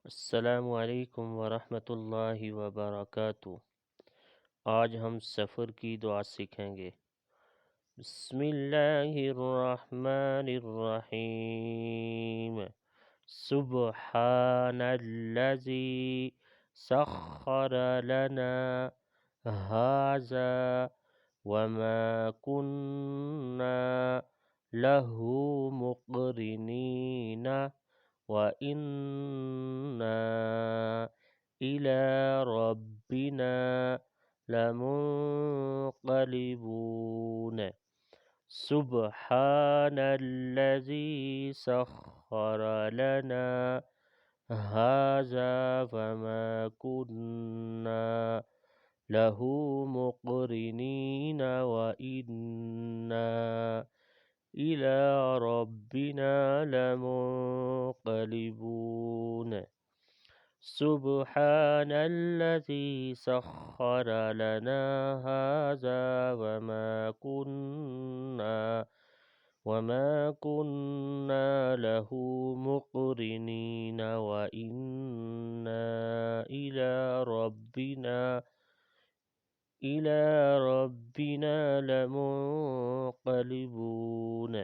السلام علیکم ورحمۃ اللہ وبرکاتہ۔ آج ہم سفر کی دعا سیکھیں گے۔ بسم اللہ الرحمن الرحیم۔ سبحان الذی سخر لنا هذا وما كنا له مقرنین وَإِنَّا إِلَى رَبِّنَا لَمُنقَلِبُونَ۔ سبحان الذي سخر لنا هذا وما كنا له مقرنين وإنا إلى ربنا لمنقلبون۔ سبحان الذي سخر لنا هذا وما كنا له مقرنين وإنا إلى ربنا لمنقلبون۔